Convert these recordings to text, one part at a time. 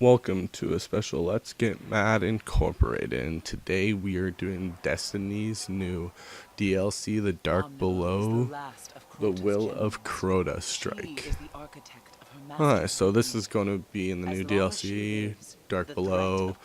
Welcome to a special Let's Get Mad Incorporated, and today we are doing Destiny's new DLC, The Dark Below, The Will of Crota Strike. Alright, so this is going to be in the new DLC, Dark Below.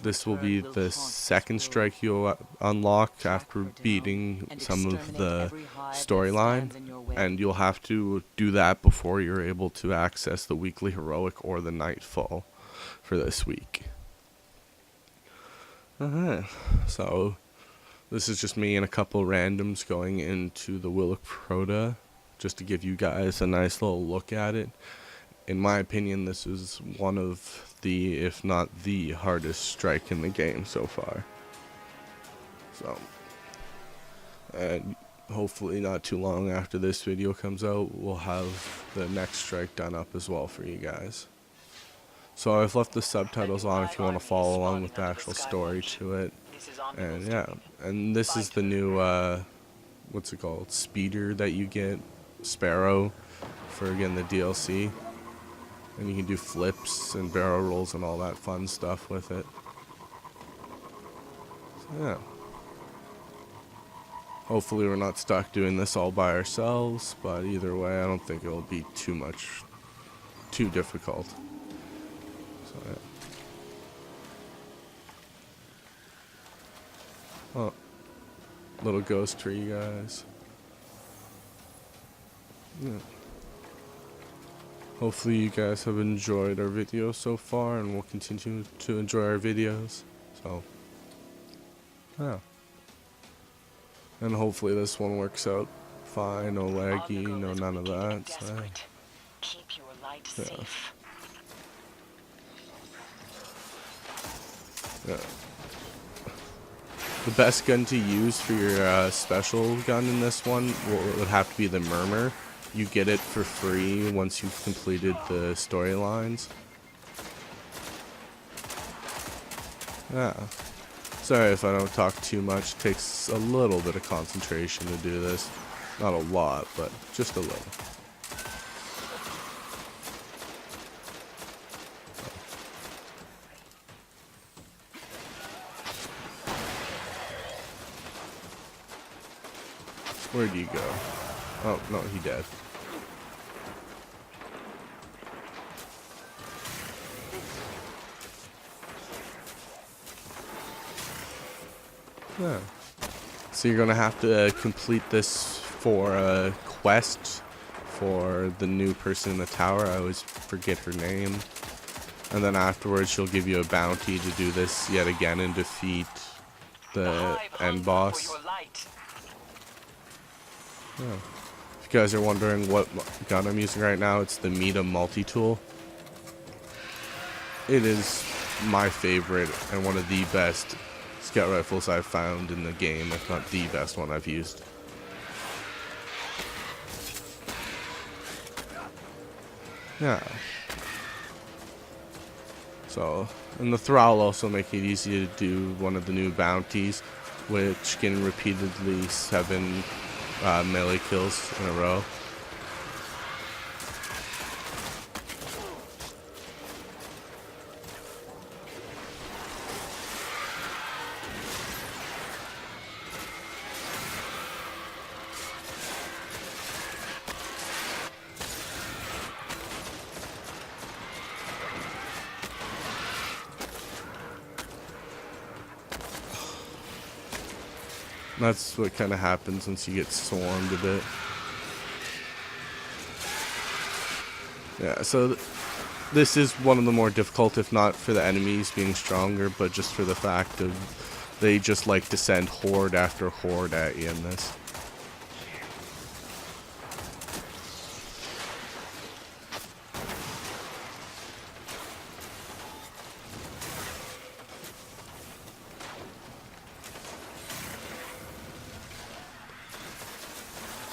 This will be the second strike you'll unlock after beating some of the storyline, and you'll have to do that before you're able to access the weekly heroic or the nightfall for this week. So this is just me and a couple randoms going into the Will of Crota just to give you guys a nice little look at it. In my opinion, this is one of the, if not the hardest strike in the game so far. So, and hopefully not too long after this video comes out, we'll have the next strike done up as well for you guys. So I've left the subtitles on if you want to follow along with the actual story to it. And yeah, and this is the new, what's it called, speeder that you get, Sparrow, for again the DLC. And you can do flips and barrel rolls and all that fun stuff with it. So yeah. Hopefully we're not stuck doing this all by ourselves, but either way I don't think it'll be too difficult. So yeah. Oh, little ghost for you guys. Yeah. Hopefully you guys have enjoyed our video so far and will continue to enjoy our videos. So, yeah. And hopefully this one works out fine, no laggy, no none of that. So, keep your light yeah. safe. Yeah. The best gun to use for your special gun in this one would have to be the Murmur. You get it for free once you've completed the storylines. Yeah. Sorry if I don't talk too much. It takes a little bit of concentration to do this. Not a lot, but just a little. Where'd you go? Oh, no, he dead. Yeah. So you're gonna have to complete this for a quest for the new person in the tower. I always forget her name. And then afterwards she'll give you a bounty to do this yet again and defeat the end boss. Yeah. If you guys are wondering what gun I'm using right now, it's the Meta multi-tool. It is my favorite and one of the best scout rifles I've found in the game, if not the best one I've used. Yeah. So, and the thrall also make it easy to do one of the new bounties, which can repeatedly 7 melee kills in a row. That's what kind of happens once you get swarmed a bit. Yeah, so this is one of the more difficult, if not for the enemies being stronger, but just for the fact of they just like to send horde after horde at you in this.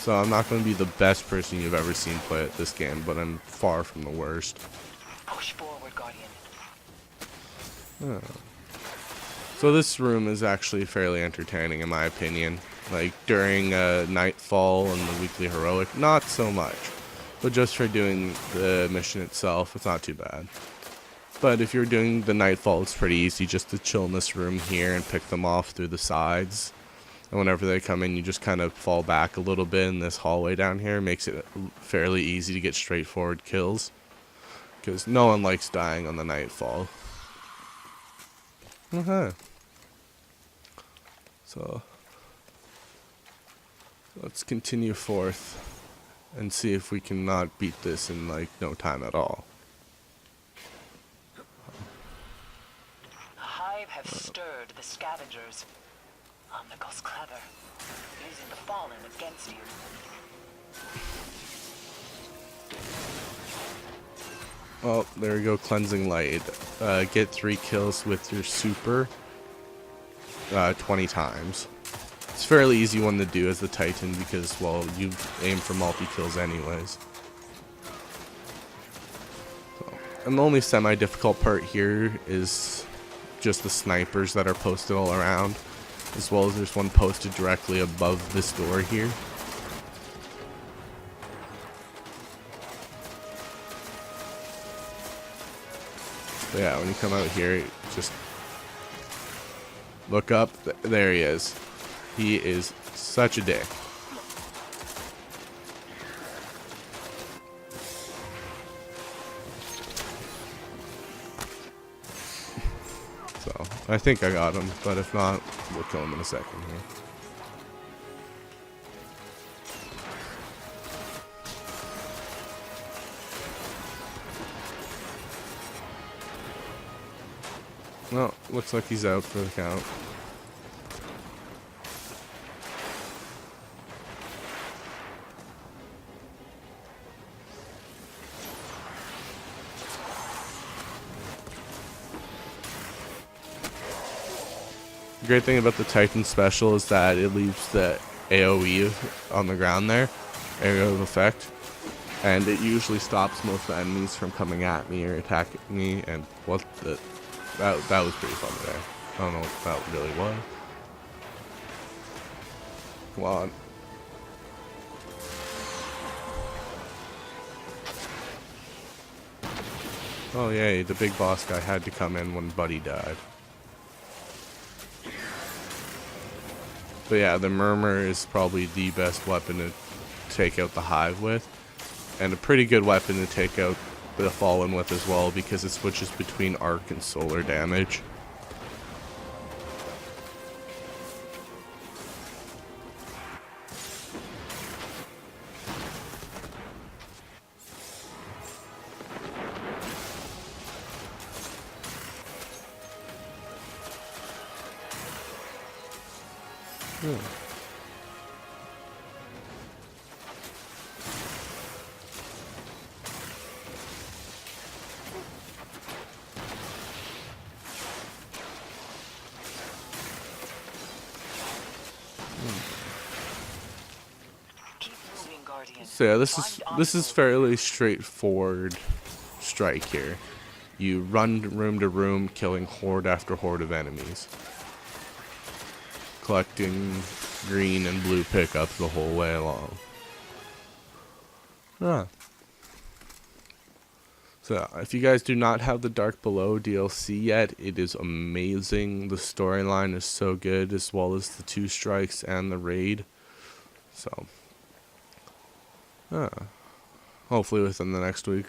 So I'm not going to be the best person you've ever seen play at this game, but I'm far from the worst. Push forward, Guardian. Oh. So this room is actually fairly entertaining in my opinion. Like during Nightfall and the weekly heroic, not so much. But just for doing the mission itself, it's not too bad. But if you're doing the Nightfall, it's pretty easy just to chill in this room here and pick them off through the sides. And whenever they come in, you just kind of fall back a little bit in this hallway down here. Makes it fairly easy to get straightforward kills, because no one likes dying on the Nightfall. Okay. So let's continue forth and see if we can not beat this in like no time at all. The hive have stirred the scavengers. Omnigal's clever, using the fallen against you. Oh, there we go, Cleansing Light. Get 3 kills with your super 20 times. It's a fairly easy one to do as the Titan because, well, you aim for multi-kills anyways. So, and the only semi-difficult part here is just the snipers that are posted all around, as well as there's one posted directly above this door here. But yeah, when you come out here, just look up. There he is. He is such a dick. So, I think I got him, but if not, we'll kill him in a second here. Well, looks like he's out for the count. The great thing about the Titan special is that it leaves the AoE on the ground there, area of effect, and it usually stops most of the enemies from coming at me or attacking me. And what the that was pretty fun there. I don't know what that really was. Come on. Oh yay, the big boss guy had to come in when Buddy died. But yeah, the Murmur is probably the best weapon to take out the Hive with, and a pretty good weapon to take out the Fallen with as well, because it switches between arc and solar damage. Keep moving, Guardian. So yeah, this is fairly straightforward strike here. You run room to room, killing horde after horde of enemies, collecting green and blue pickups the whole way along. So if you guys do not have the Dark Below DLC yet, it is amazing. The storyline is so good, as well as the 2 strikes and the raid. So hopefully within the next week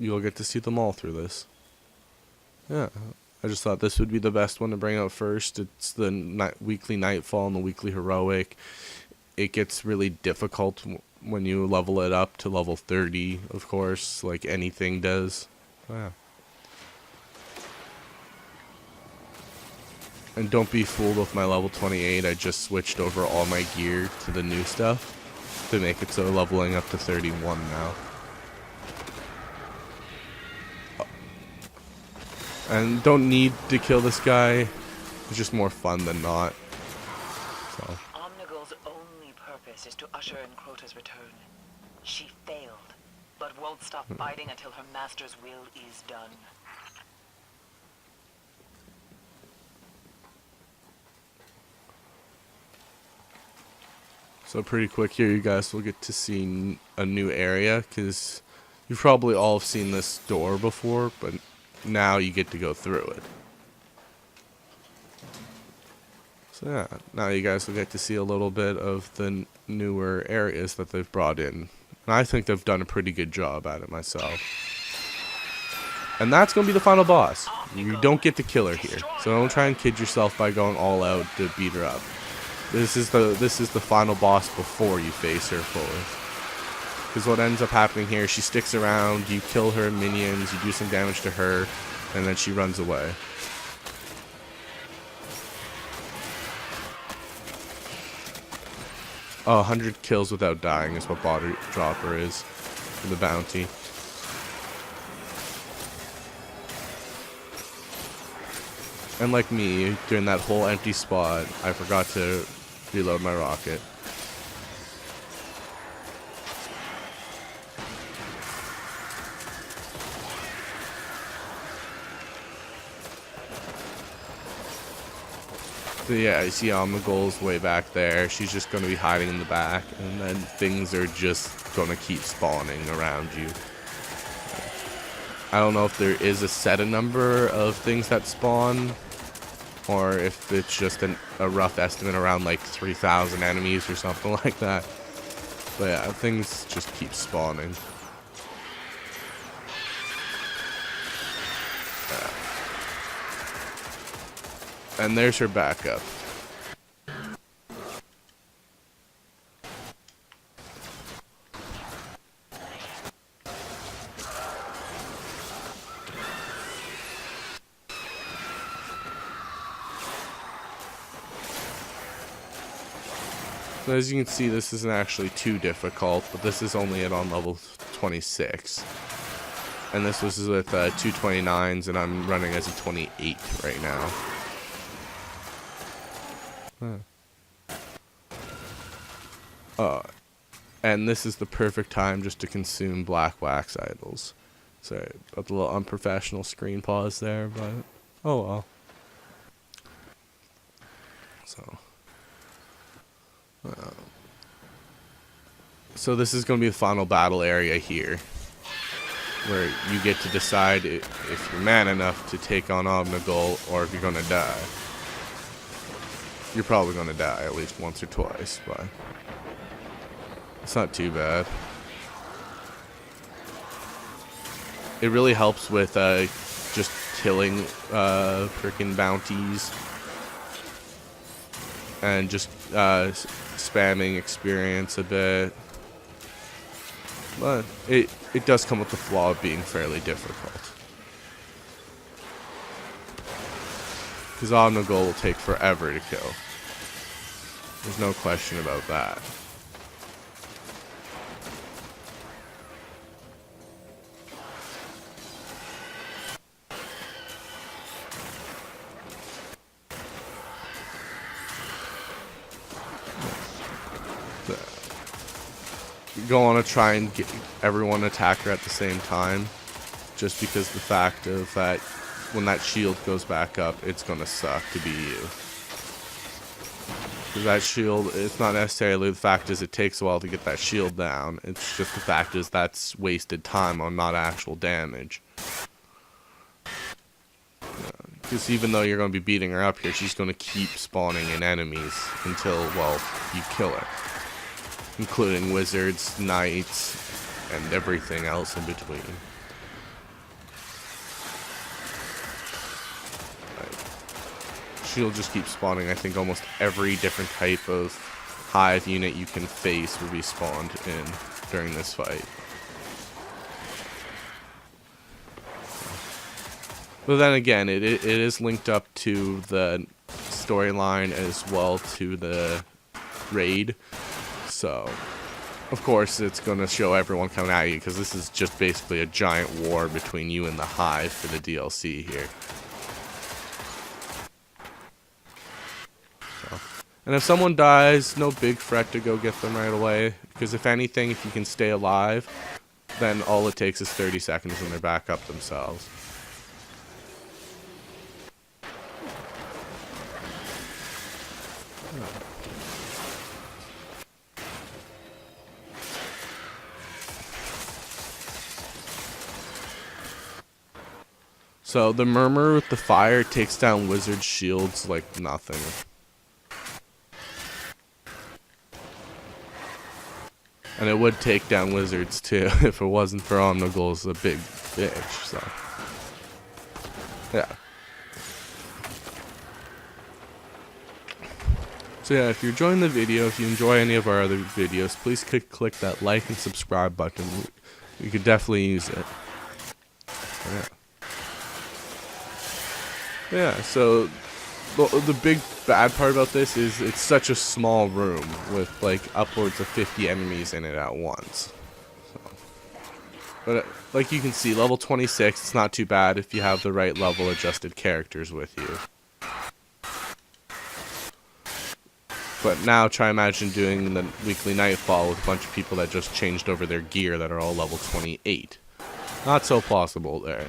you'll get to see them all through this. Yeah, I just thought this would be the best one to bring out first. It's the weekly Nightfall and the weekly Heroic. It gets really difficult when you level it up to level 30, of course, like anything does. Yeah. And don't be fooled with my level 28. I just switched over all my gear to the new stuff to make it so leveling up to 31 now. And don't need to kill this guy. It's just more fun than not. So. Omnigal's only purpose is to usher in Crota's return. She failed, but won't stop fighting until her master's will is done. So pretty quick here, you guys will get to see a new area, because you've probably all seen this door before, but now you get to go through it. So yeah, now you guys will get to see a little bit of the newer areas that they've brought in. And I think they've done a pretty good job at it myself. And that's going to be the final boss. You don't get to kill her here. So don't try and kid yourself by going all out to beat her up. This is the final boss before you face her fully. Because what ends up happening here, she sticks around, you kill her minions, you do some damage to her, and then she runs away. Oh, 100 kills without dying is what body dropper is for the bounty. And like me, during that whole empty spot, I forgot to reload my rocket. So yeah, you see Omnigul's way back there. She's just going to be hiding in the back, and then things are just going to keep spawning around you. I don't know if there is a set number of things that spawn, or if it's just a rough estimate around like 3,000 enemies or something like that. But yeah, things just keep spawning. And there's her backup. So as you can see, this isn't actually too difficult, but this is only on level 26. And this was with 229s, and I'm running as a 28 right now. And this is the perfect time just to consume black wax idols. Sorry about the little unprofessional screen pause there, but oh well. So this is going to be the final battle area here, where you get to decide if you're man enough to take on Omnigul or if you're going to die. You're probably going to die at least once or twice, but it's not too bad. It really helps with just killing freaking bounties and just spamming experience a bit. But it does come with the flaw of being fairly difficult. Because Omnigul will take forever to kill. There's no question about that. You don't want to try and get everyone to attack her at the same time, just because the fact of that when that shield goes back up, it's going to suck to be you. Because that shield, it's not necessarily the fact is it takes a while to get that shield down, it's just the fact is that's wasted time on not actual damage. Because even though you're going to be beating her up here, she's going to keep spawning in enemies until, well, you kill her. Including wizards, knights, and everything else in between. She'll just keep spawning. I think almost every different type of hive unit you can face will be spawned in during this fight. But then again, it is linked up to the storyline as well to the raid. So, of course, it's going to show everyone coming at you, because this is just basically a giant war between you and the Hive for the DLC here. So. And if someone dies, no big fret to go get them right away, because if anything, if you can stay alive, then all it takes is 30 seconds and they're back up themselves. So the Murmur with the fire takes down wizard shields like nothing. And it would take down wizards too if it wasn't for Omnigul's a big bitch, so. Yeah. So yeah, if you're enjoying the video, if you enjoy any of our other videos, please click that like and subscribe button. We could definitely use it. Yeah. Yeah, so the big bad part about this is it's such a small room with like upwards of 50 enemies in it at once. So, but like you can see, level 26, it's not too bad if you have the right level adjusted characters with you. But now try imagine doing the weekly Nightfall with a bunch of people that just changed over their gear that are all level 28. Not so plausible there.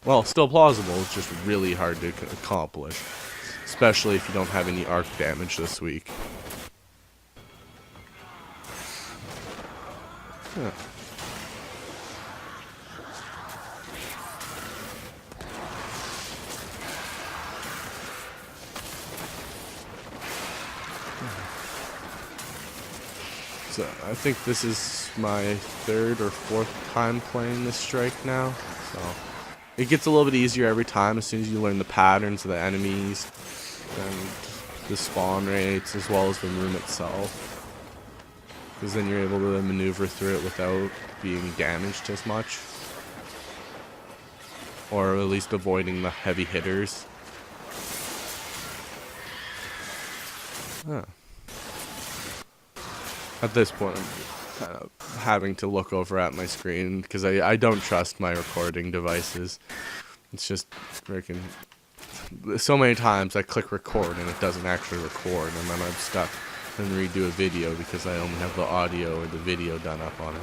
Well, still plausible, it's just really hard to accomplish. Especially if you don't have any arc damage this week. Yeah. So I think this is my third or fourth time playing this strike now. So it gets a little bit easier every time as soon as you learn the patterns of the enemies and the spawn rates as well as the room itself. Because then you're able to maneuver through it without being damaged as much. Or at least avoiding the heavy hitters. Huh. At this point, I'm kind of having to look over at my screen because I don't trust my recording devices. It's just freaking... So many times I click record and it doesn't actually record, and then I'm stuck and redo a video because I only have the audio or the video done up on it.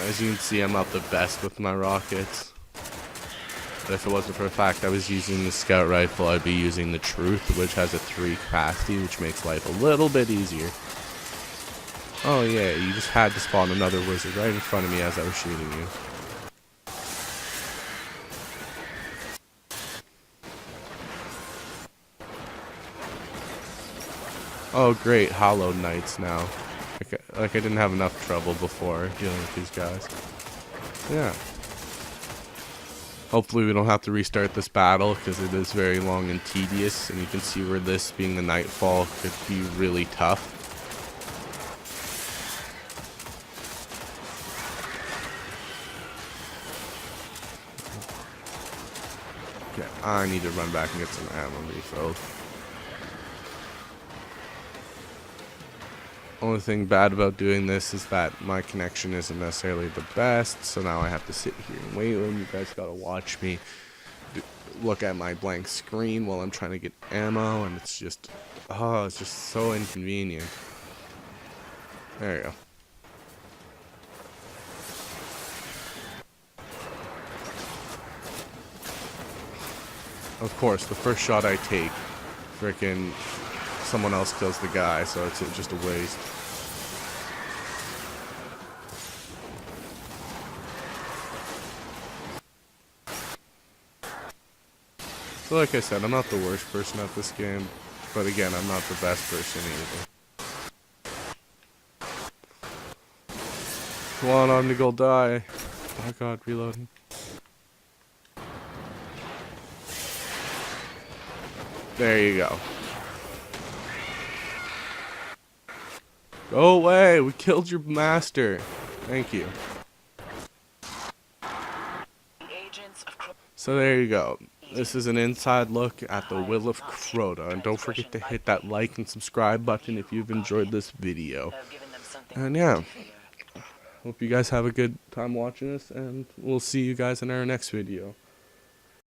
As you can see, I'm not the best with my rockets. But if it wasn't for the fact I was using the scout rifle, I'd be using the Truth, which has a 3 capacity, which makes life a little bit easier. Oh yeah, you just had to spawn another wizard right in front of me as I was shooting you. Oh great, Hollow Knights now. Like I didn't have enough trouble before dealing with these guys. Yeah. Hopefully we don't have to restart this battle because it is very long and tedious, and you can see where this being the Nightfall could be really tough. Okay, I need to run back and get some ammo refilled. Only thing bad about doing this is that my connection isn't necessarily the best, so now I have to sit here and wait, and you guys gotta watch me look at my blank screen while I'm trying to get ammo, and it's just, oh, it's just so inconvenient. There you go. Of course, the first shot I take, frickin' someone else kills the guy, so it's just a waste. So like I said, I'm not the worst person at this game, but again, I'm not the best person either. Come on, Omnigul, die. Oh god, reloading. There you go. Go away! We killed your master. Thank you. So there you go. This is an inside look at the Will of Crota. And don't forget to hit that like and subscribe button if you've enjoyed this video. And yeah. Hope you guys have a good time watching this. And we'll see you guys in our next video.